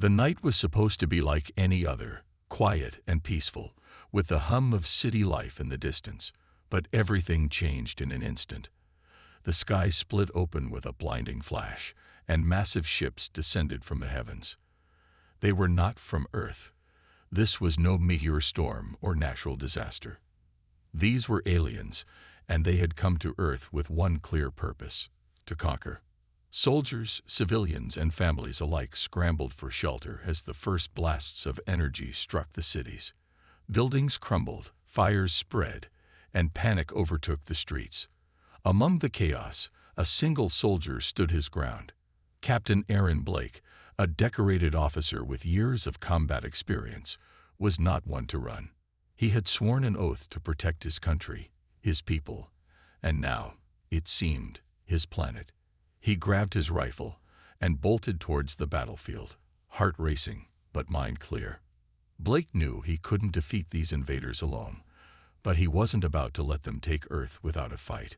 The night was supposed to be like any other, quiet and peaceful, with the hum of city life in the distance. But everything changed in an instant. The sky split open with a blinding flash, and massive ships descended from the heavens. They were not from Earth. This was no meteor storm or natural disaster. These were aliens, and they had come to Earth with one clear purpose: to conquer. Soldiers, civilians, and families alike scrambled for shelter as the first blasts of energy struck the cities. Buildings crumbled, fires spread, and panic overtook the streets. Among the chaos, a single soldier stood his ground. Captain Aaron Blake, a decorated officer with years of combat experience, was not one to run. He had sworn an oath to protect his country, his people, and now, it seemed, his planet. He grabbed his rifle and bolted towards the battlefield, heart racing, but mind clear. Blake knew he couldn't defeat these invaders alone, but he wasn't about to let them take Earth without a fight.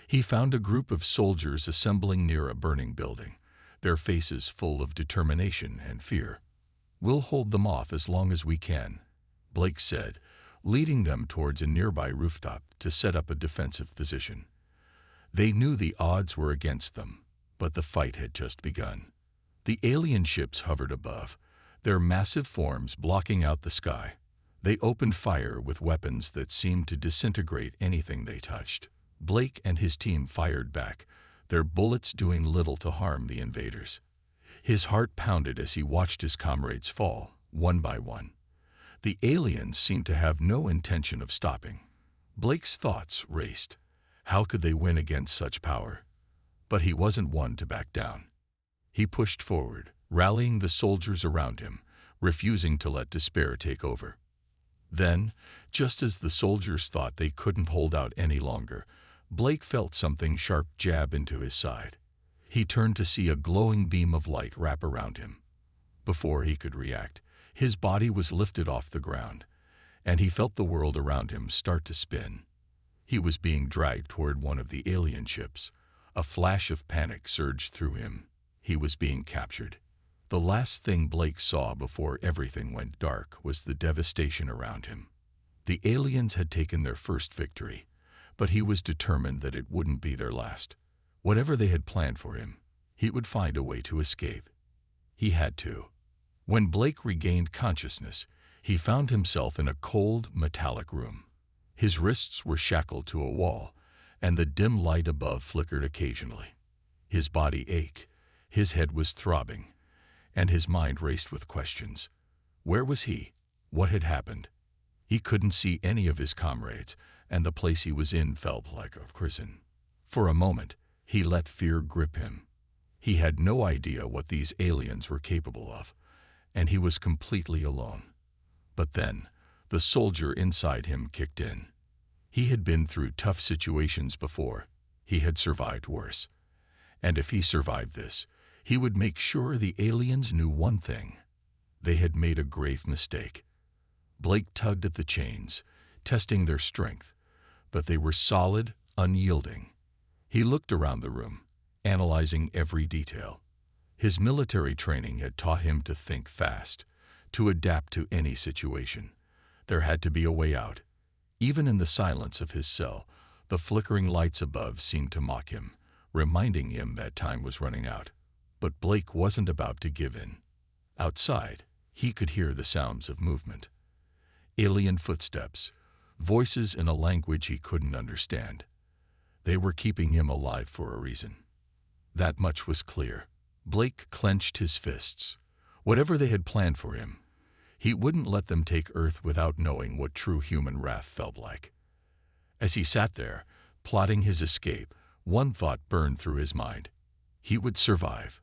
He found a group of soldiers assembling near a burning building, their faces full of determination and fear. "We'll hold them off as long as we can," Blake said, leading them towards a nearby rooftop to set up a defensive position. They knew the odds were against them, but the fight had just begun. The alien ships hovered above, their massive forms blocking out the sky. They opened fire with weapons that seemed to disintegrate anything they touched. Blake and his team fired back, their bullets doing little to harm the invaders. His heart pounded as he watched his comrades fall, one by one. The aliens seemed to have no intention of stopping. Blake's thoughts raced. How could they win against such power? But he wasn't one to back down. He pushed forward, rallying the soldiers around him, refusing to let despair take over. Then, just as the soldiers thought they couldn't hold out any longer, Blake felt something sharp jab into his side. He turned to see a glowing beam of light wrap around him. Before he could react, his body was lifted off the ground, and he felt the world around him start to spin. He was being dragged toward one of the alien ships. A flash of panic surged through him. He was being captured. The last thing Blake saw before everything went dark was the devastation around him. The aliens had taken their first victory, but he was determined that it wouldn't be their last. Whatever they had planned for him, he would find a way to escape. He had to. When Blake regained consciousness, he found himself in a cold, metallic room. His wrists were shackled to a wall, and the dim light above flickered occasionally. His body ached, his head was throbbing, and his mind raced with questions. Where was he? What had happened? He couldn't see any of his comrades, and the place he was in felt like a prison. For a moment, he let fear grip him. He had no idea what these aliens were capable of, and he was completely alone. But then, the soldier inside him kicked in. He had been through tough situations before. He had survived worse. And if he survived this, he would make sure the aliens knew one thing: they had made a grave mistake. Blake tugged at the chains, testing their strength, but they were solid, unyielding. He looked around the room, analyzing every detail. His military training had taught him to think fast, to adapt to any situation. There had to be a way out. Even in the silence of his cell, the flickering lights above seemed to mock him, reminding him that time was running out. But Blake wasn't about to give in. Outside, he could hear the sounds of movement. Alien footsteps, voices in a language he couldn't understand. They were keeping him alive for a reason. That much was clear. Blake clenched his fists. Whatever they had planned for him, he wouldn't let them take Earth without knowing what true human wrath felt like. As he sat there, plotting his escape, one thought burned through his mind. He would survive.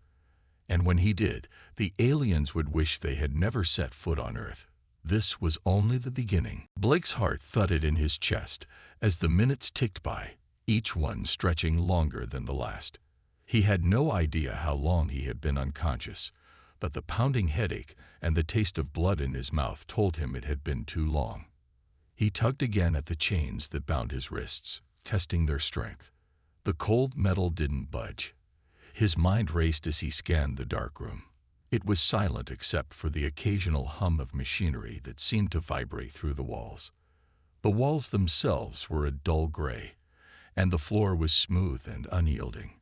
And when he did, the aliens would wish they had never set foot on Earth. This was only the beginning. Blake's heart thudded in his chest as the minutes ticked by, each one stretching longer than the last. He had no idea how long he had been unconscious, but the pounding headache and the taste of blood in his mouth told him it had been too long. He tugged again at the chains that bound his wrists, testing their strength. The cold metal didn't budge. His mind raced as he scanned the dark room. It was silent except for the occasional hum of machinery that seemed to vibrate through the walls. The walls themselves were a dull gray, and the floor was smooth and unyielding.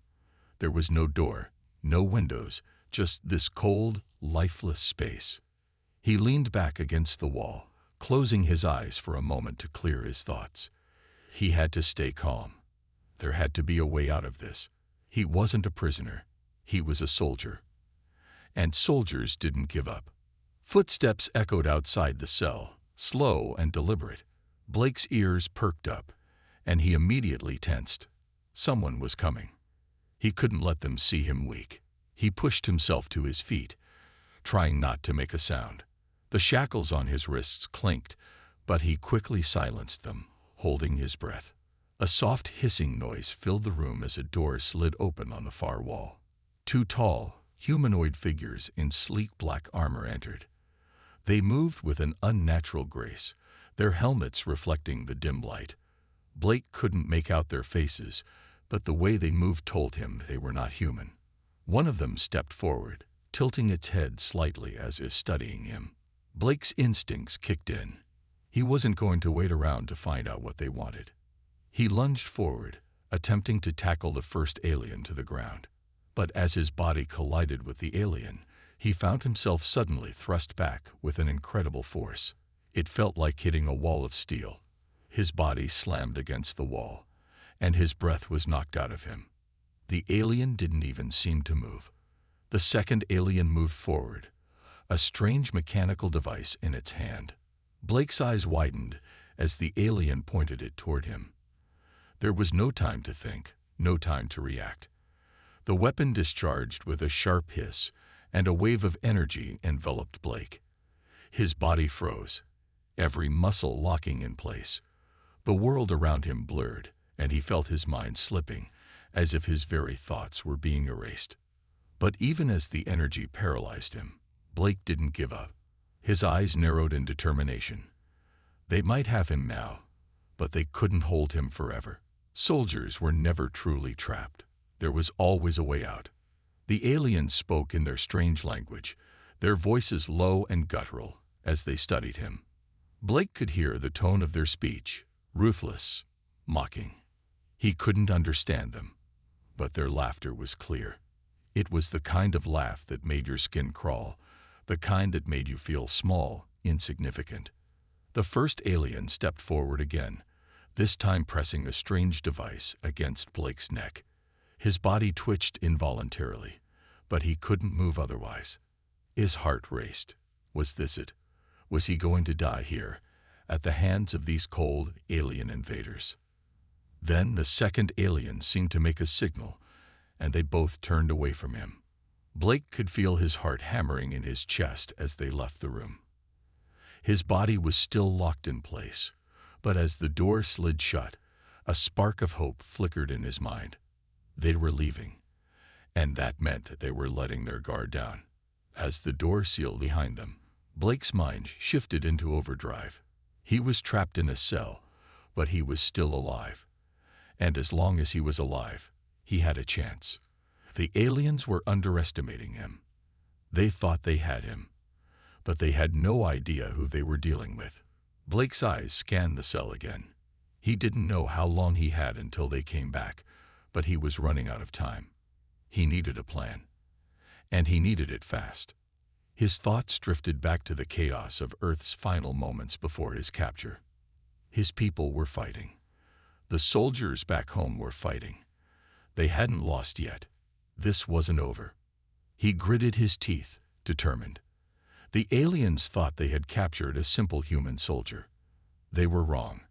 There was no door, no windows, just this cold, lifeless space. He leaned back against the wall, closing his eyes for a moment to clear his thoughts. He had to stay calm. There had to be a way out of this. He wasn't a prisoner. He was a soldier. And soldiers didn't give up. Footsteps echoed outside the cell, slow and deliberate. Blake's ears perked up, and he immediately tensed. Someone was coming. He couldn't let them see him weak. He pushed himself to his feet, trying not to make a sound. The shackles on his wrists clinked, but he quickly silenced them, holding his breath. A soft hissing noise filled the room as a door slid open on the far wall. Two tall, humanoid figures in sleek black armor entered. They moved with an unnatural grace, their helmets reflecting the dim light. Blake couldn't make out their faces, but the way they moved told him they were not human. One of them stepped forward, tilting its head slightly as if studying him. Blake's instincts kicked in. He wasn't going to wait around to find out what they wanted. He lunged forward, attempting to tackle the first alien to the ground. But as his body collided with the alien, he found himself suddenly thrust back with an incredible force. It felt like hitting a wall of steel. His body slammed against the wall, and his breath was knocked out of him. The alien didn't even seem to move. The second alien moved forward, a strange mechanical device in its hand. Blake's eyes widened as the alien pointed it toward him. There was no time to think, no time to react. The weapon discharged with a sharp hiss, and a wave of energy enveloped Blake. His body froze, every muscle locking in place. The world around him blurred, and he felt his mind slipping, as if his very thoughts were being erased. But even as the energy paralyzed him, Blake didn't give up. His eyes narrowed in determination. They might have him now, but they couldn't hold him forever. Soldiers were never truly trapped. There was always a way out. The aliens spoke in their strange language, their voices low and guttural, as they studied him. Blake could hear the tone of their speech, ruthless, mocking. He couldn't understand them, but their laughter was clear. It was the kind of laugh that made your skin crawl, the kind that made you feel small, insignificant. The first alien stepped forward again, this time pressing a strange device against Blake's neck. His body twitched involuntarily, but he couldn't move otherwise. His heart raced. Was this it? Was he going to die here, at the hands of these cold, alien invaders? Then the second alien seemed to make a signal, and they both turned away from him. Blake could feel his heart hammering in his chest as they left the room. His body was still locked in place, but as the door slid shut, a spark of hope flickered in his mind. They were leaving, and that meant that they were letting their guard down. As the door sealed behind them, Blake's mind shifted into overdrive. He was trapped in a cell, but he was still alive. And as long as he was alive, he had a chance. The aliens were underestimating him. They thought they had him, but they had no idea who they were dealing with. Blake's eyes scanned the cell again. He didn't know how long he had until they came back, but he was running out of time. He needed a plan, and he needed it fast. His thoughts drifted back to the chaos of Earth's final moments before his capture. His people were fighting. The soldiers back home were fighting. They hadn't lost yet. This wasn't over. He gritted his teeth, determined. The aliens thought they had captured a simple human soldier. They were wrong.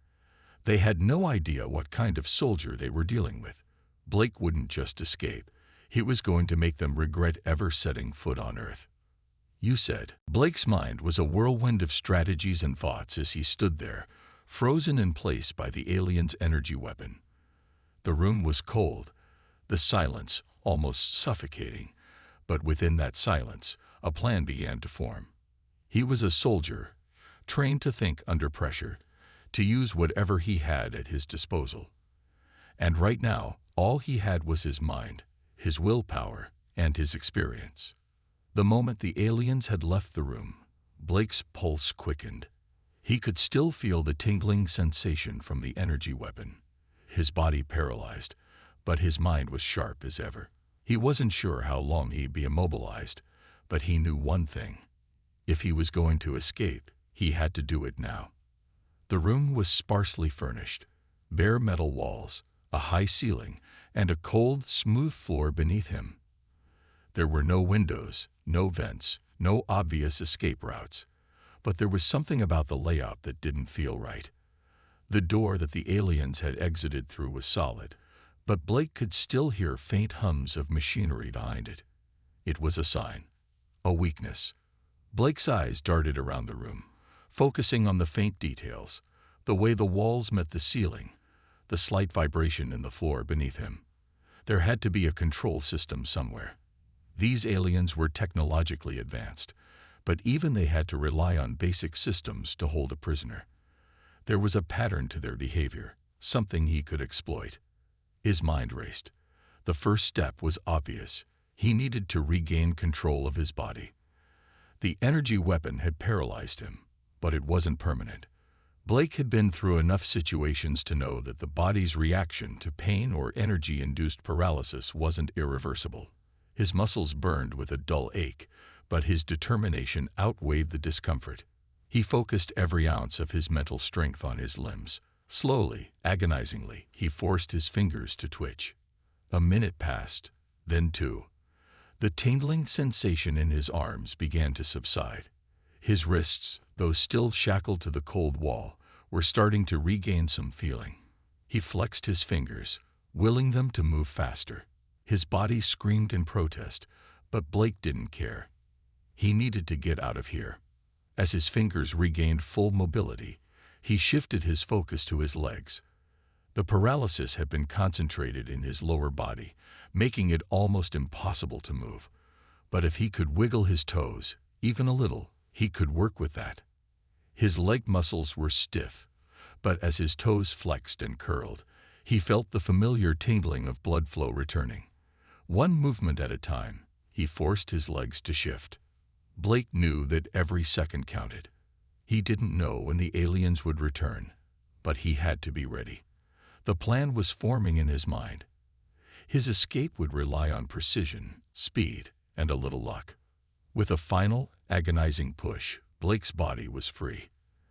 They had no idea what kind of soldier they were dealing with. Blake wouldn't just escape. He was going to make them regret ever setting foot on Earth. You said. Blake's mind was a whirlwind of strategies and thoughts as he stood there, frozen in place by the alien's energy weapon. The room was cold, the silence almost suffocating, but within that silence, a plan began to form. He was a soldier, trained to think under pressure, to use whatever he had at his disposal. And right now, all he had was his mind, his willpower, and his experience. The moment the aliens had left the room, Blake's pulse quickened. He could still feel the tingling sensation from the energy weapon. His body paralyzed, but his mind was sharp as ever. He wasn't sure how long he'd be immobilized, but he knew one thing. If he was going to escape, he had to do it now. The room was sparsely furnished. Bare metal walls, a high ceiling, and a cold, smooth floor beneath him. There were no windows, no vents, no obvious escape routes. But there was something about the layout that didn't feel right. The door that the aliens had exited through was solid, but Blake could still hear faint hums of machinery behind it. It was a sign, a weakness. Blake's eyes darted around the room, focusing on the faint details, the way the walls met the ceiling, the slight vibration in the floor beneath him. There had to be a control system somewhere. These aliens were technologically advanced, but even they had to rely on basic systems to hold a prisoner. There was a pattern to their behavior, something he could exploit. His mind raced. The first step was obvious. He needed to regain control of his body. The energy weapon had paralyzed him, but it wasn't permanent. Blake had been through enough situations to know that the body's reaction to pain or energy-induced paralysis wasn't irreversible. His muscles burned with a dull ache, but his determination outweighed the discomfort. He focused every ounce of his mental strength on his limbs. Slowly, agonizingly, he forced his fingers to twitch. A minute passed, then two. The tingling sensation in his arms began to subside. His wrists, though still shackled to the cold wall, were starting to regain some feeling. He flexed his fingers, willing them to move faster. His body screamed in protest, but Blake didn't care. He needed to get out of here. As his fingers regained full mobility, he shifted his focus to his legs. The paralysis had been concentrated in his lower body, making it almost impossible to move. But if he could wiggle his toes, even a little, he could work with that. His leg muscles were stiff, but as his toes flexed and curled, he felt the familiar tingling of blood flow returning. One movement at a time, he forced his legs to shift. Blake knew that every second counted. He didn't know when the aliens would return, but he had to be ready. The plan was forming in his mind. His escape would rely on precision, speed, and a little luck. With a final, agonizing push, Blake's body was free.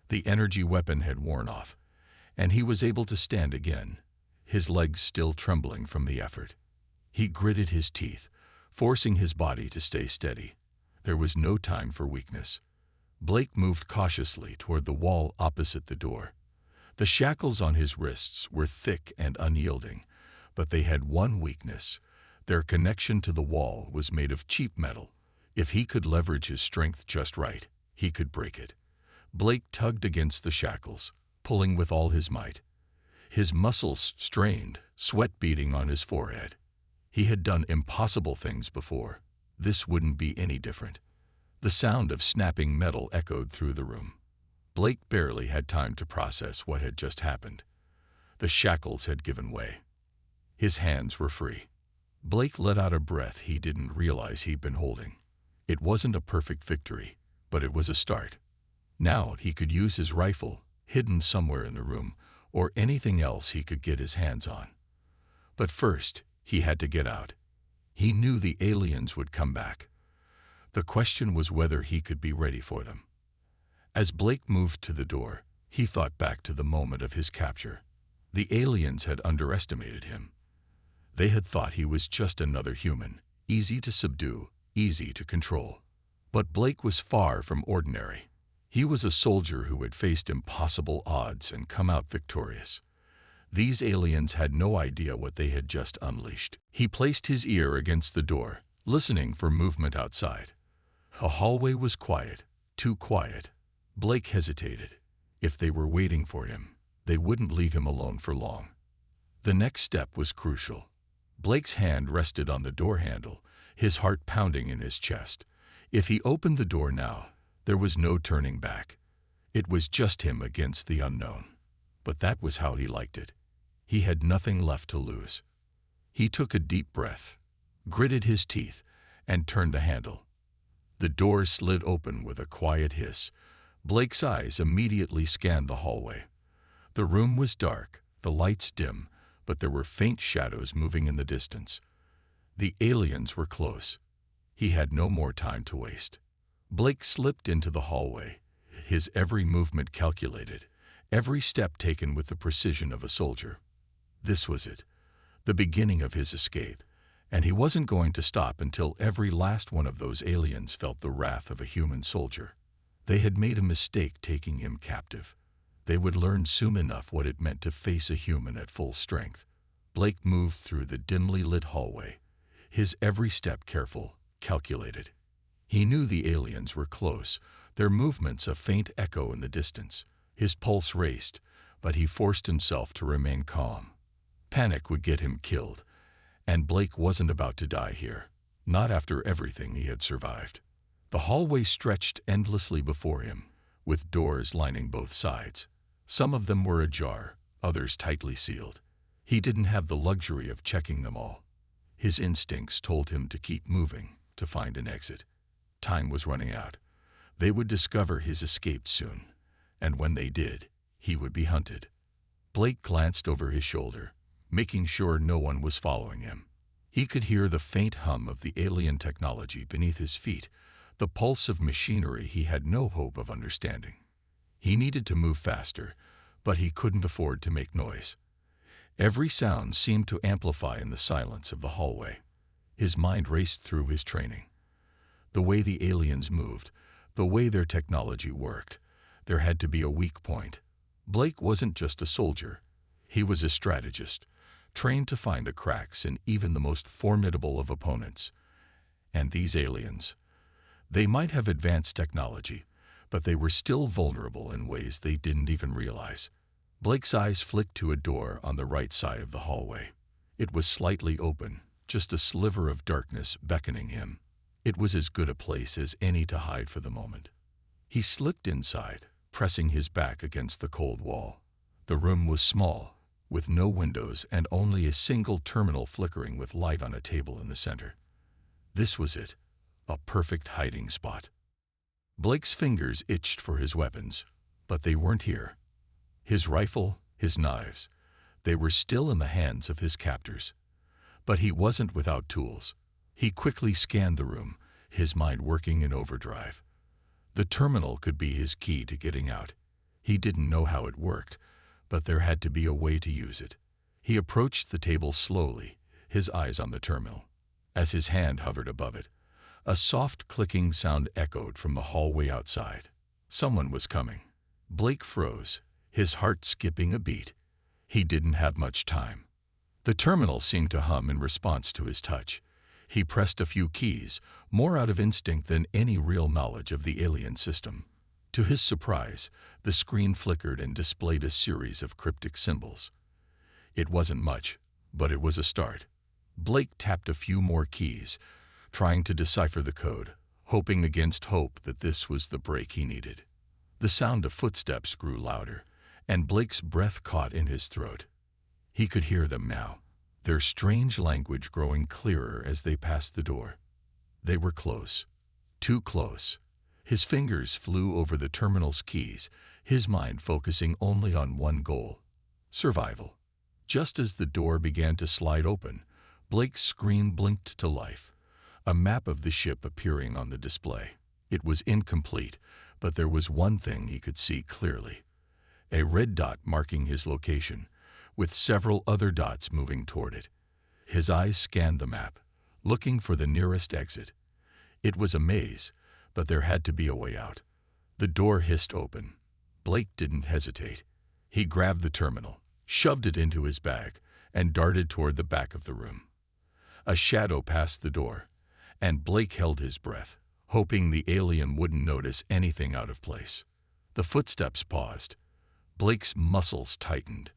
The energy weapon had worn off, and he was able to stand again, his legs still trembling from the effort. He gritted his teeth, forcing his body to stay steady. There was no time for weakness. Blake moved cautiously toward the wall opposite the door. The shackles on his wrists were thick and unyielding, but they had one weakness. Their connection to the wall was made of cheap metal. If he could leverage his strength just right, he could break it. Blake tugged against the shackles, pulling with all his might. His muscles strained, sweat beading on his forehead. He had done impossible things before. This wouldn't be any different. The sound of snapping metal echoed through the room. Blake barely had time to process what had just happened. The shackles had given way. His hands were free. Blake let out a breath he didn't realize he'd been holding. It wasn't a perfect victory, but it was a start. Now he could use his rifle, hidden somewhere in the room, or anything else he could get his hands on. But first, he had to get out. He knew the aliens would come back. The question was whether he could be ready for them. As Blake moved to the door, he thought back to the moment of his capture. The aliens had underestimated him. They had thought he was just another human, easy to subdue, easy to control. But Blake was far from ordinary. He was a soldier who had faced impossible odds and come out victorious. These aliens had no idea what they had just unleashed. He placed his ear against the door, listening for movement outside. The hallway was quiet, too quiet. Blake hesitated. If they were waiting for him, they wouldn't leave him alone for long. The next step was crucial. Blake's hand rested on the door handle, his heart pounding in his chest. If he opened the door now, there was no turning back. It was just him against the unknown. But that was how he liked it. He had nothing left to lose. He took a deep breath, gritted his teeth, and turned the handle. The door slid open with a quiet hiss. Blake's eyes immediately scanned the hallway. The room was dark, the lights dim, but there were faint shadows moving in the distance. The aliens were close. He had no more time to waste. Blake slipped into the hallway, his every movement calculated, every step taken with the precision of a soldier. This was it, the beginning of his escape, and he wasn't going to stop until every last one of those aliens felt the wrath of a human soldier. They had made a mistake taking him captive. They would learn soon enough what it meant to face a human at full strength. Blake moved through the dimly lit hallway, his every step careful, calculated. He knew the aliens were close, their movements a faint echo in the distance. His pulse raced, but he forced himself to remain calm. Panic would get him killed, and Blake wasn't about to die here, not after everything he had survived. The hallway stretched endlessly before him, with doors lining both sides. Some of them were ajar, others tightly sealed. He didn't have the luxury of checking them all. His instincts told him to keep moving, to find an exit. Time was running out. They would discover his escape soon, and when they did, he would be hunted. Blake glanced over his shoulder, making sure no one was following him. He could hear the faint hum of the alien technology beneath his feet, the pulse of machinery he had no hope of understanding. He needed to move faster, but he couldn't afford to make noise. Every sound seemed to amplify in the silence of the hallway. His mind raced through his training. The way the aliens moved, the way their technology worked, there had to be a weak point. Blake wasn't just a soldier. He was a strategist, trained to find the cracks in even the most formidable of opponents. And these aliens, they might have advanced technology, but they were still vulnerable in ways they didn't even realize. Blake's eyes flicked to a door on the right side of the hallway. It was slightly open, just a sliver of darkness beckoning him. It was as good a place as any to hide for the moment. He slipped inside, pressing his back against the cold wall. The room was small, with no windows and only a single terminal flickering with light on a table in the center. This was it, a perfect hiding spot. Blake's fingers itched for his weapons, but they weren't here. His rifle, his knives, they were still in the hands of his captors. But he wasn't without tools. He quickly scanned the room, his mind working in overdrive. The terminal could be his key to getting out. He didn't know how it worked, but there had to be a way to use it. He approached the table slowly, his eyes on the terminal. As his hand hovered above it, a soft clicking sound echoed from the hallway outside. Someone was coming. Blake froze, his heart skipping a beat. He didn't have much time. The terminal seemed to hum in response to his touch. He pressed a few keys, more out of instinct than any real knowledge of the alien system. To his surprise, the screen flickered and displayed a series of cryptic symbols. It wasn't much, but it was a start. Blake tapped a few more keys, trying to decipher the code, hoping against hope that this was the break he needed. The sound of footsteps grew louder, and Blake's breath caught in his throat. He could hear them now, their strange language growing clearer as they passed the door. They were close, too close. His fingers flew over the terminal's keys, his mind focusing only on one goal: survival. Just as the door began to slide open, Blake's screen blinked to life, a map of the ship appearing on the display. It was incomplete, but there was one thing he could see clearly: a red dot marking his location, with several other dots moving toward it. His eyes scanned the map, looking for the nearest exit. It was a maze, but there had to be a way out. The door hissed open. Blake didn't hesitate. He grabbed the terminal, shoved it into his bag, and darted toward the back of the room. A shadow passed the door, and Blake held his breath, hoping the alien wouldn't notice anything out of place. The footsteps paused. Blake's muscles tightened.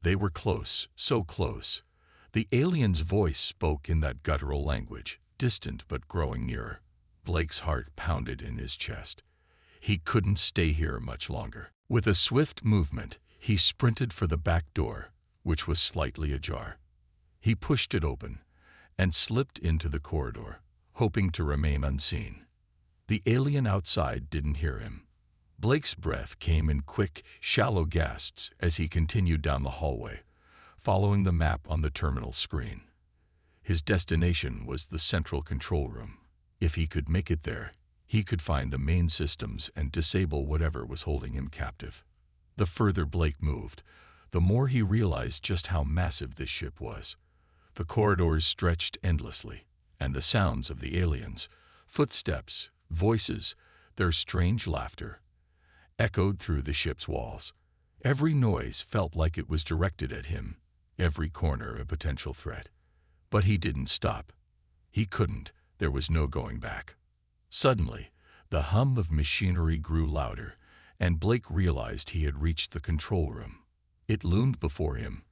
They were close, so close. The alien's voice spoke in that guttural language, distant but growing nearer. Blake's heart pounded in his chest. He couldn't stay here much longer. With a swift movement, he sprinted for the back door, which was slightly ajar. He pushed it open and slipped into the corridor, hoping to remain unseen. The alien outside didn't hear him. Blake's breath came in quick, shallow gasps as he continued down the hallway, following the map on the terminal screen. His destination was the central control room. If he could make it there, he could find the main systems and disable whatever was holding him captive. The further Blake moved, the more he realized just how massive this ship was. The corridors stretched endlessly, and the sounds of the aliens, footsteps, voices, their strange laughter, echoed through the ship's walls. Every noise felt like it was directed at him, every corner a potential threat. But he didn't stop. He couldn't. There was no going back. Suddenly, the hum of machinery grew louder, and Blake realized he had reached the control room. It loomed before him,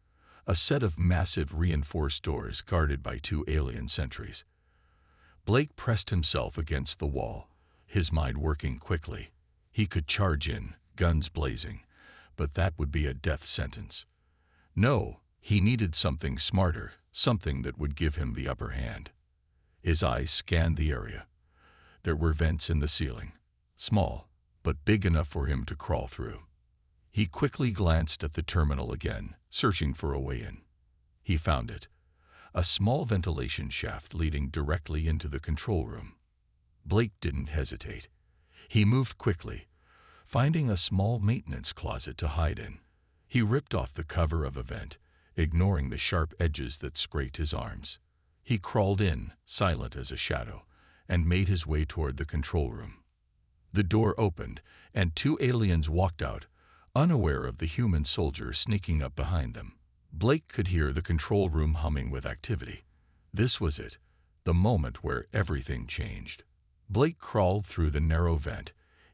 a set of massive reinforced doors guarded by 2 alien sentries. Blake pressed himself against the wall, his mind working quickly. He could charge in, guns blazing, but that would be a death sentence. No, he needed something smarter, something that would give him the upper hand. His eyes scanned the area. There were vents in the ceiling, small, but big enough for him to crawl through. He quickly glanced at the terminal again, searching for a way in. He found it, a small ventilation shaft leading directly into the control room. Blake didn't hesitate. He moved quickly, finding a small maintenance closet to hide in. He ripped off the cover of a vent, ignoring the sharp edges that scraped his arms. He crawled in, silent as a shadow, and made his way toward the control room. The door opened, and 2 aliens walked out, unaware of the human soldier sneaking up behind them. Blake could hear the control room humming with activity. This was it, the moment where everything changed. Blake crawled through the narrow vent,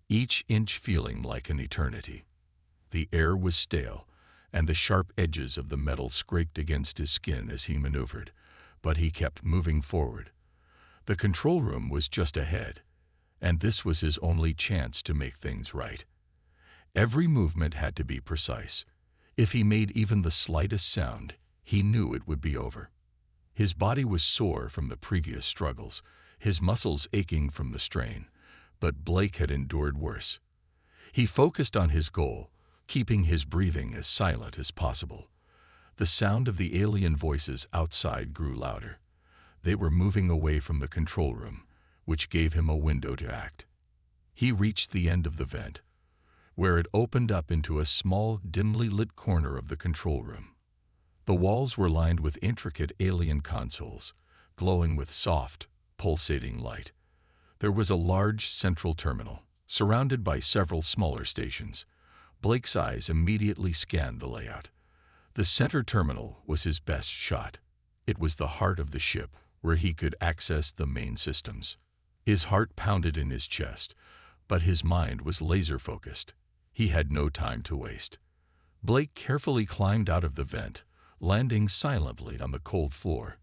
each inch feeling like an eternity. The air was stale, and the sharp edges of the metal scraped against his skin as he maneuvered, but he kept moving forward. The control room was just ahead, and this was his only chance to make things right. Every movement had to be precise. If he made even the slightest sound, he knew it would be over. His body was sore from the previous struggles, his muscles aching from the strain, but Blake had endured worse. He focused on his goal, keeping his breathing as silent as possible. The sound of the alien voices outside grew louder. They were moving away from the control room, which gave him a window to act. He reached the end of the vent, where it opened up into a small, dimly lit corner of the control room. The walls were lined with intricate alien consoles, glowing with soft, pulsating light. There was a large central terminal, surrounded by several smaller stations. Blake's eyes immediately scanned the layout. The center terminal was his best shot. It was the heart of the ship, where he could access the main systems. His heart pounded in his chest, but his mind was laser-focused. He had no time to waste. Blake carefully climbed out of the vent, landing silently on the cold floor.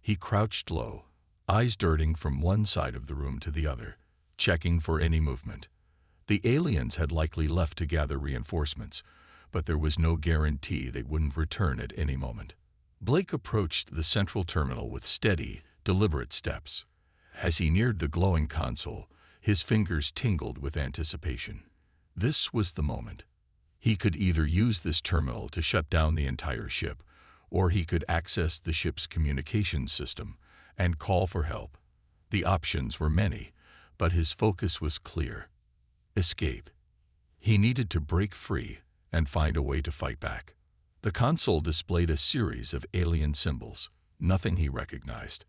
He crouched low, eyes darting from one side of the room to the other, checking for any movement. The aliens had likely left to gather reinforcements, but there was no guarantee they wouldn't return at any moment. Blake approached the central terminal with steady, deliberate steps. As he neared the glowing console, his fingers tingled with anticipation. This was the moment. He could either use this terminal to shut down the entire ship, or he could access the ship's communications system and call for help. The options were many, but his focus was clear. Escape. He needed to break free and find a way to fight back. The console displayed a series of alien symbols, nothing he recognized.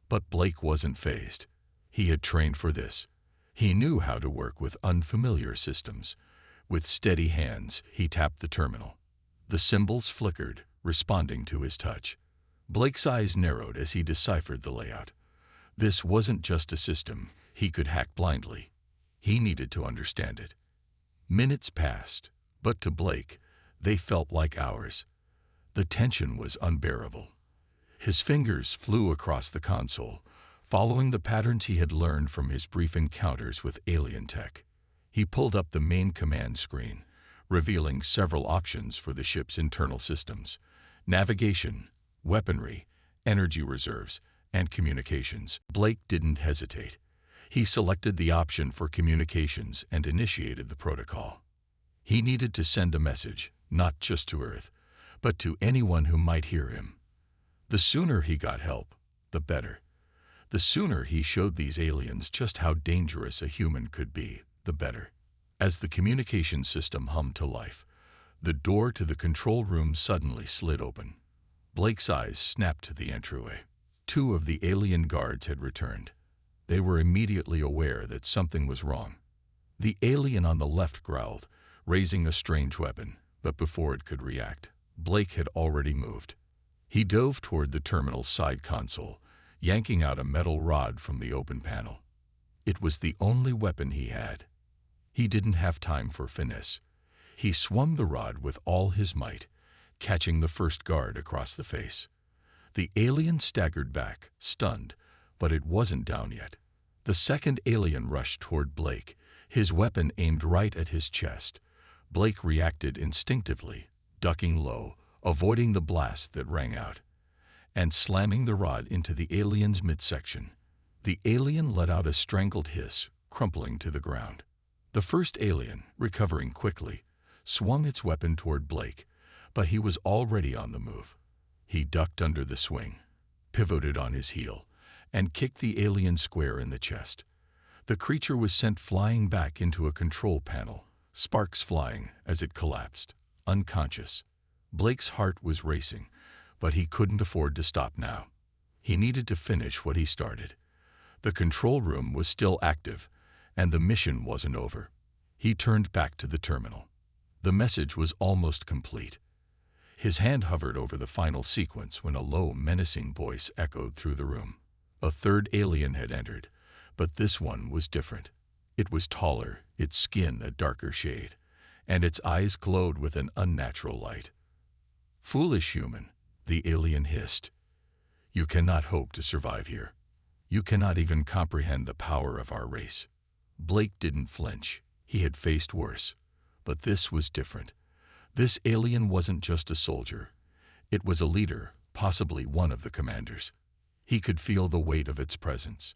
But Blake wasn't fazed. He had trained for this. He knew how to work with unfamiliar systems. With steady hands, he tapped the terminal. The symbols flickered, responding to his touch. Blake's eyes narrowed as he deciphered the layout. This wasn't just a system he could hack blindly. He needed to understand it. Minutes passed, but to Blake, they felt like hours. The tension was unbearable. His fingers flew across the console, following the patterns he had learned from his brief encounters with alien tech. He pulled up the main command screen, revealing several options for the ship's internal systems: navigation, weaponry, energy reserves, and communications. Blake didn't hesitate. He selected the option for communications and initiated the protocol. He needed to send a message, not just to Earth, but to anyone who might hear him. The sooner he got help, the better. The sooner he showed these aliens just how dangerous a human could be, the better. As the communication system hummed to life, the door to the control room suddenly slid open. Blake's eyes snapped to the entryway. 2 of the alien guards had returned. They were immediately aware that something was wrong. The alien on the left growled, raising a strange weapon, but before it could react, Blake had already moved. He dove toward the terminal's side console, yanking out a metal rod from the open panel. It was the only weapon he had. He didn't have time for finesse. He swung the rod with all his might, catching the first guard across the face. The alien staggered back, stunned, but it wasn't down yet. The second alien rushed toward Blake, his weapon aimed right at his chest. Blake reacted instinctively, ducking low, avoiding the blast that rang out, and slamming the rod into the alien's midsection. The alien let out a strangled hiss, crumpling to the ground. The first alien, recovering quickly, swung its weapon toward Blake, but he was already on the move. He ducked under the swing, pivoted on his heel, and kicked the alien square in the chest. The creature was sent flying back into a control panel, sparks flying as it collapsed, unconscious. Blake's heart was racing, but he couldn't afford to stop now. He needed to finish what he started. The control room was still active, and the mission wasn't over. He turned back to the terminal. The message was almost complete. His hand hovered over the final sequence when a low, menacing voice echoed through the room. A third alien had entered, but this one was different. It was taller, its skin a darker shade, and its eyes glowed with an unnatural light. "Foolish human," the alien hissed. "You cannot hope to survive here. You cannot even comprehend the power of our race." Blake didn't flinch. He had faced worse. But this was different. This alien wasn't just a soldier. It was a leader, possibly one of the commanders. He could feel the weight of its presence.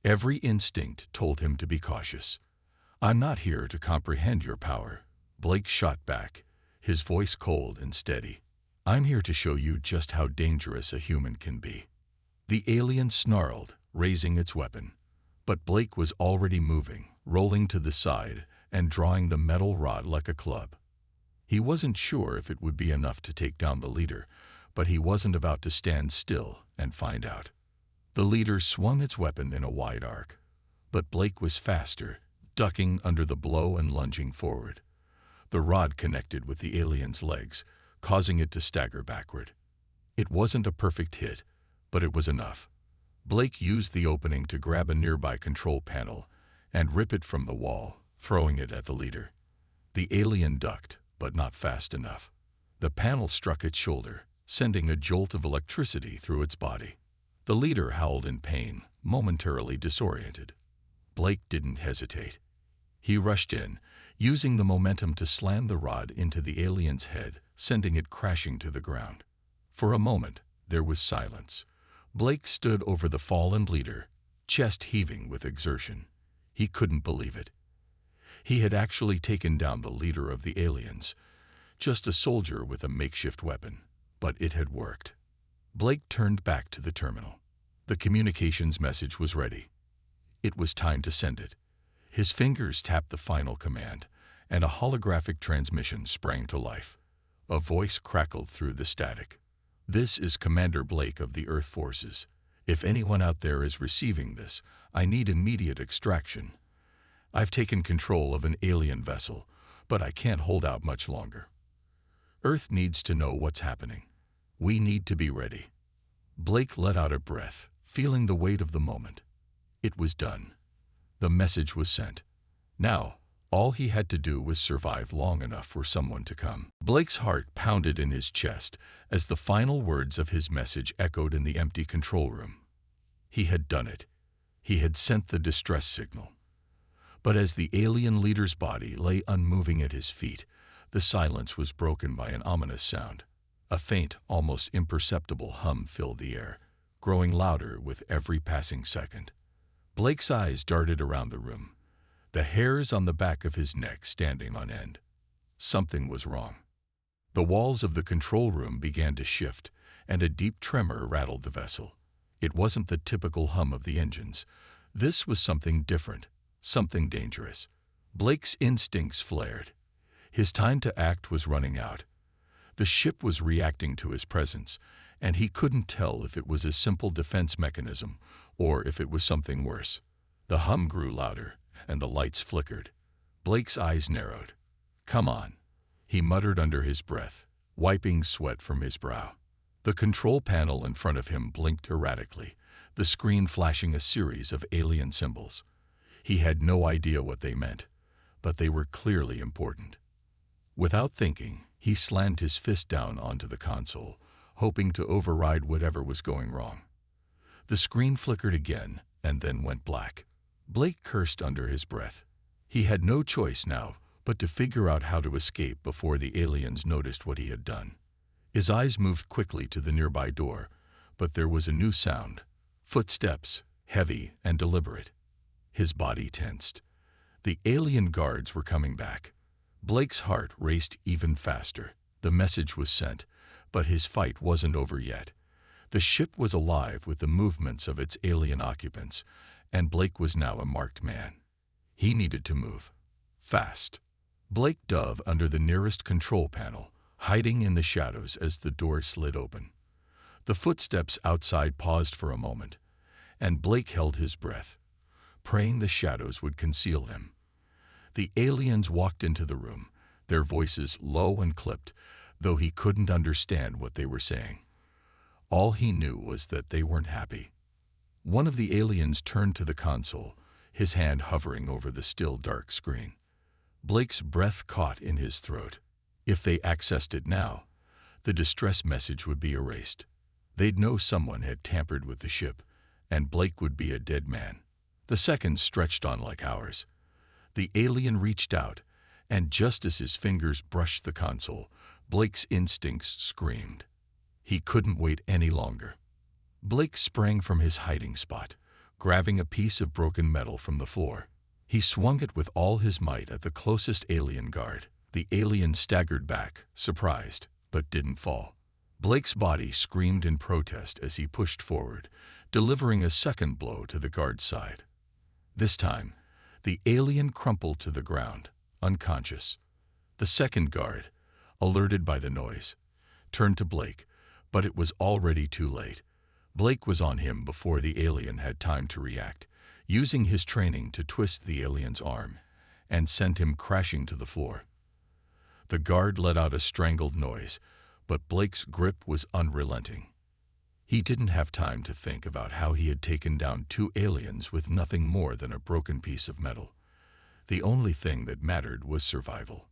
Every instinct told him to be cautious. "I'm not here to comprehend your power," Blake shot back, his voice cold and steady. "I'm here to show you just how dangerous a human can be." The alien snarled, raising its weapon. But Blake was already moving, rolling to the side and drawing the metal rod like a club. He wasn't sure if it would be enough to take down the leader, but he wasn't about to stand still and find out. The leader swung its weapon in a wide arc, but Blake was faster, ducking under the blow and lunging forward. The rod connected with the alien's legs, causing it to stagger backward. It wasn't a perfect hit, but it was enough. Blake used the opening to grab a nearby control panel and rip it from the wall, throwing it at the leader. The alien ducked, but not fast enough. The panel struck its shoulder, sending a jolt of electricity through its body. The leader howled in pain, momentarily disoriented. Blake didn't hesitate. He rushed in, using the momentum to slam the rod into the alien's head, sending it crashing to the ground. For a moment, there was silence. Blake stood over the fallen leader, chest heaving with exertion. He couldn't believe it. He had actually taken down the leader of the aliens, just a soldier with a makeshift weapon, but it had worked. Blake turned back to the terminal. The communications message was ready. It was time to send it. His fingers tapped the final command, and a holographic transmission sprang to life. A voice crackled through the static. "This is Commander Blake of the Earth Forces. If anyone out there is receiving this, I need immediate extraction. I've taken control of an alien vessel, but I can't hold out much longer. Earth needs to know what's happening. We need to be ready." Blake let out a breath, feeling the weight of the moment. It was done. The message was sent. Now, all he had to do was survive long enough for someone to come. Blake's heart pounded in his chest as the final words of his message echoed in the empty control room. He had done it. He had sent the distress signal. But as the alien leader's body lay unmoving at his feet, the silence was broken by an ominous sound. A faint, almost imperceptible hum filled the air, growing louder with every passing second. Blake's eyes darted around the room, the hairs on the back of his neck standing on end. Something was wrong. The walls of the control room began to shift, and a deep tremor rattled the vessel. It wasn't the typical hum of the engines. This was something different, something dangerous. Blake's instincts flared. His time to act was running out. The ship was reacting to his presence, and he couldn't tell if it was a simple defense mechanism or if it was something worse. The hum grew louder, and the lights flickered. Blake's eyes narrowed. "Come on," he muttered under his breath, wiping sweat from his brow. The control panel in front of him blinked erratically, the screen flashing a series of alien symbols. He had no idea what they meant, but they were clearly important. Without thinking, he slammed his fist down onto the console, hoping to override whatever was going wrong. The screen flickered again and then went black. Blake cursed under his breath. He had no choice now but to figure out how to escape before the aliens noticed what he had done. His eyes moved quickly to the nearby door, but there was a new sound. Footsteps, heavy and deliberate. His body tensed. The alien guards were coming back. Blake's heart raced even faster. The message was sent, but his fight wasn't over yet. The ship was alive with the movements of its alien occupants, and Blake was now a marked man. He needed to move. Fast. Blake dove under the nearest control panel, hiding in the shadows as the door slid open. The footsteps outside paused for a moment, and Blake held his breath, praying the shadows would conceal him. The aliens walked into the room, their voices low and clipped, though he couldn't understand what they were saying. All he knew was that they weren't happy. One of the aliens turned to the console, his hand hovering over the still dark screen. Blake's breath caught in his throat. If they accessed it now, the distress message would be erased. They'd know someone had tampered with the ship, and Blake would be a dead man. The seconds stretched on like hours. The alien reached out, and just as his fingers brushed the console, Blake's instincts screamed. He couldn't wait any longer. Blake sprang from his hiding spot, grabbing a piece of broken metal from the floor. He swung it with all his might at the closest alien guard. The alien staggered back, surprised, but didn't fall. Blake's body screamed in protest as he pushed forward, delivering a second blow to the guard's side. This time, the alien crumpled to the ground, unconscious. The second guard, alerted by the noise, turned to Blake, but it was already too late. Blake was on him before the alien had time to react, using his training to twist the alien's arm and sent him crashing to the floor. The guard let out a strangled noise, but Blake's grip was unrelenting. He didn't have time to think about how he had taken down two aliens with nothing more than a broken piece of metal. The only thing that mattered was survival.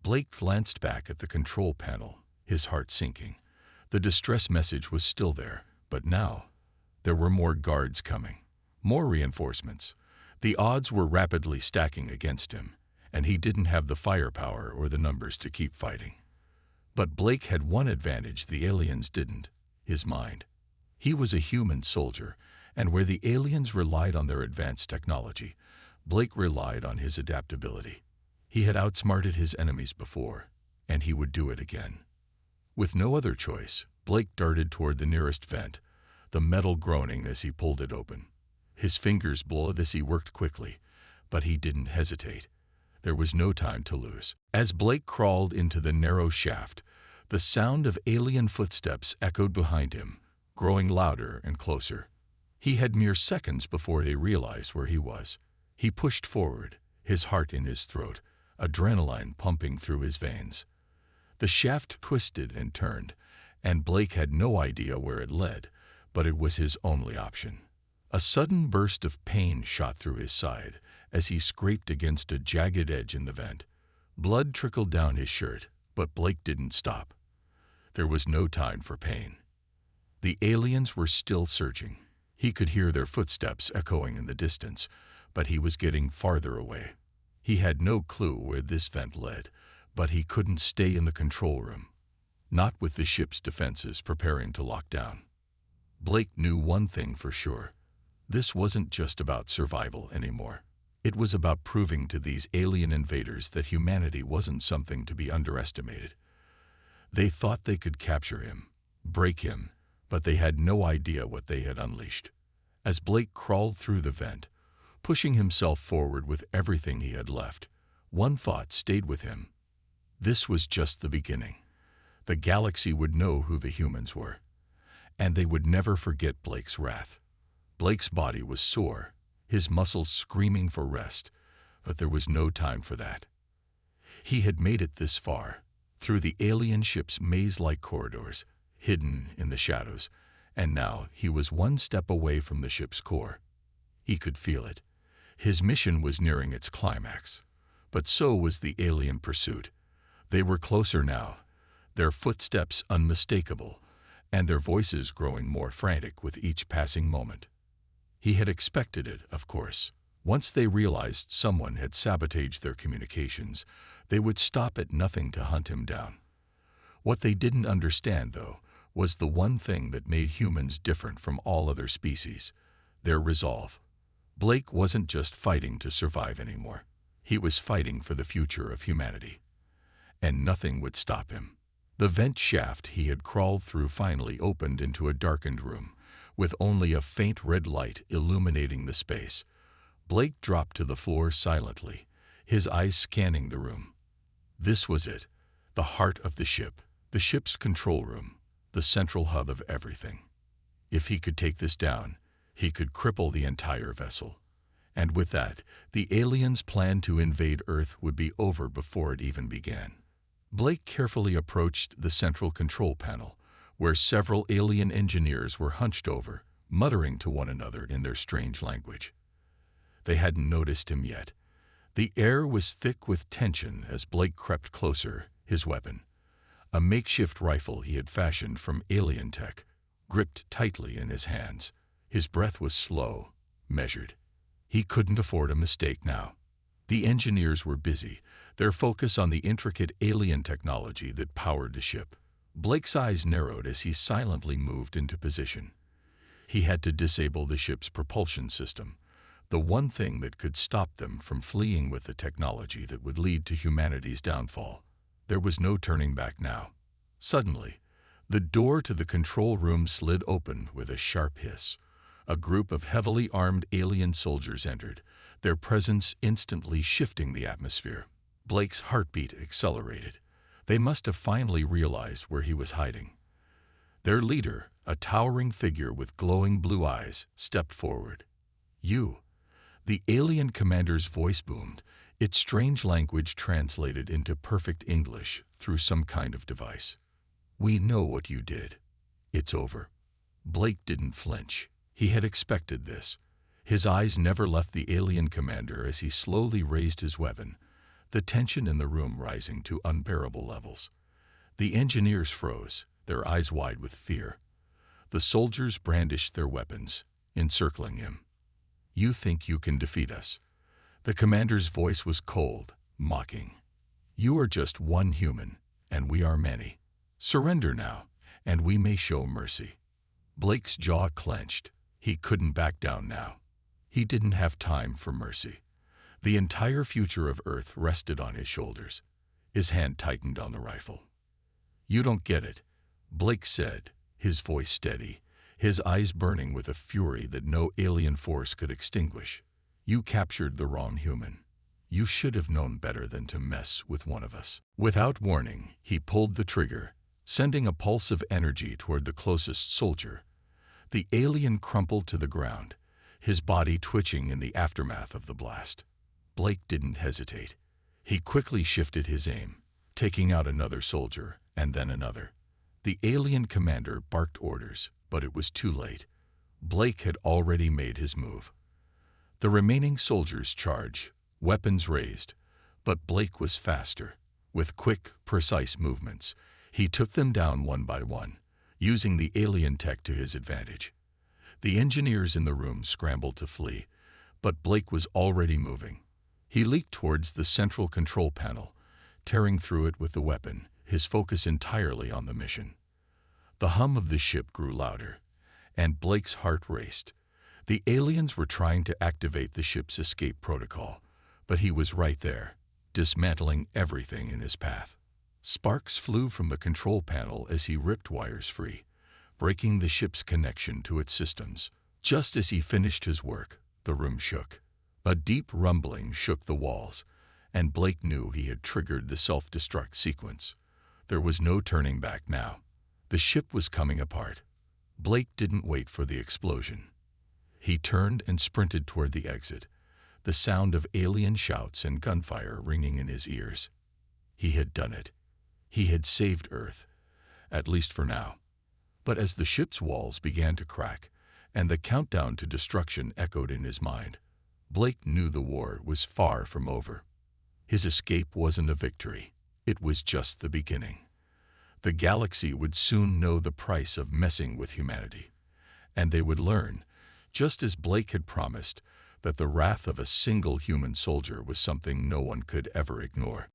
Blake glanced back at the control panel, his heart sinking. The distress message was still there, but now there were more guards coming. More reinforcements. The odds were rapidly stacking against him, and he didn't have the firepower or the numbers to keep fighting. But Blake had one advantage the aliens didn't: his mind. He was a human soldier, and where the aliens relied on their advanced technology, Blake relied on his adaptability. He had outsmarted his enemies before, and he would do it again. With no other choice, Blake darted toward the nearest vent, the metal groaning as he pulled it open. His fingers bled as he worked quickly, but he didn't hesitate. There was no time to lose. As Blake crawled into the narrow shaft, the sound of alien footsteps echoed behind him, growing louder and closer. He had mere seconds before they realized where he was. He pushed forward, his heart in his throat, adrenaline pumping through his veins. The shaft twisted and turned, and Blake had no idea where it led, but it was his only option. A sudden burst of pain shot through his side as he scraped against a jagged edge in the vent. Blood trickled down his shirt, but Blake didn't stop. There was no time for pain. The aliens were still searching. He could hear their footsteps echoing in the distance, but he was getting farther away. He had no clue where this vent led, but he couldn't stay in the control room, not with the ship's defenses preparing to lock down. Blake knew one thing for sure. This wasn't just about survival anymore. It was about proving to these alien invaders that humanity wasn't something to be underestimated. They thought they could capture him, break him, but they had no idea what they had unleashed. As Blake crawled through the vent, pushing himself forward with everything he had left, one thought stayed with him. This was just the beginning. The galaxy would know who the humans were, and they would never forget Blake's wrath. Blake's body was sore, his muscles screaming for rest, but there was no time for that. He had made it this far, through the alien ship's maze-like corridors, hidden in the shadows, and now he was one step away from the ship's core. He could feel it. His mission was nearing its climax, but so was the alien pursuit. They were closer now, their footsteps unmistakable, and their voices growing more frantic with each passing moment. He had expected it, of course. Once they realized someone had sabotaged their communications, they would stop at nothing to hunt him down. What they didn't understand, though, was the one thing that made humans different from all other species: their resolve. Blake wasn't just fighting to survive anymore. He was fighting for the future of humanity. And nothing would stop him. The vent shaft he had crawled through finally opened into a darkened room, with only a faint red light illuminating the space. Blake dropped to the floor silently, his eyes scanning the room. This was it, the heart of the ship's control room, the central hub of everything. If he could take this down, he could cripple the entire vessel. And with that, the aliens' plan to invade Earth would be over before it even began. Blake carefully approached the central control panel, where several alien engineers were hunched over, muttering to one another in their strange language. They hadn't noticed him yet. The air was thick with tension as Blake crept closer, his weapon, a makeshift rifle he had fashioned from alien tech, gripped tightly in his hands. His breath was slow, measured. He couldn't afford a mistake now. The engineers were busy, their focus on the intricate alien technology that powered the ship. Blake's eyes narrowed as he silently moved into position. He had to disable the ship's propulsion system, the one thing that could stop them from fleeing with the technology that would lead to humanity's downfall. There was no turning back now. Suddenly, the door to the control room slid open with a sharp hiss. A group of heavily armed alien soldiers entered, their presence instantly shifting the atmosphere. Blake's heartbeat accelerated. They must have finally realized where he was hiding. Their leader, a towering figure with glowing blue eyes, stepped forward. "You." The alien commander's voice boomed, its strange language translated into perfect English through some kind of device. "We know what you did. It's over." Blake didn't flinch. He had expected this. His eyes never left the alien commander as he slowly raised his weapon, the tension in the room rising to unbearable levels. The engineers froze, their eyes wide with fear. The soldiers brandished their weapons, encircling him. "You think you can defeat us?" The commander's voice was cold, mocking. "You are just one human, and we are many. Surrender now, and we may show mercy." Blake's jaw clenched. He couldn't back down now. He didn't have time for mercy. The entire future of Earth rested on his shoulders. His hand tightened on the rifle. "You don't get it," Blake said, his voice steady, his eyes burning with a fury that no alien force could extinguish. "You captured the wrong human. You should have known better than to mess with one of us." Without warning, he pulled the trigger, sending a pulse of energy toward the closest soldier. The alien crumpled to the ground, his body twitching in the aftermath of the blast. Blake didn't hesitate. He quickly shifted his aim, taking out another soldier, and then another. The alien commander barked orders, but it was too late. Blake had already made his move. The remaining soldiers charged, weapons raised, but Blake was faster. With quick, precise movements, he took them down one by one, using the alien tech to his advantage. The engineers in the room scrambled to flee, but Blake was already moving. He leaped towards the central control panel, tearing through it with the weapon, his focus entirely on the mission. The hum of the ship grew louder, and Blake's heart raced. The aliens were trying to activate the ship's escape protocol, but he was right there, dismantling everything in his path. Sparks flew from the control panel as he ripped wires free, breaking the ship's connection to its systems. Just as he finished his work, the room shook. A deep rumbling shook the walls, and Blake knew he had triggered the self-destruct sequence. There was no turning back now. The ship was coming apart. Blake didn't wait for the explosion. He turned and sprinted toward the exit, the sound of alien shouts and gunfire ringing in his ears. He had done it. He had saved Earth, at least for now. But as the ship's walls began to crack and the countdown to destruction echoed in his mind, Blake knew the war was far from over. His escape wasn't a victory. It was just the beginning. The galaxy would soon know the price of messing with humanity, and they would learn, just as Blake had promised, that the wrath of a single human soldier was something no one could ever ignore.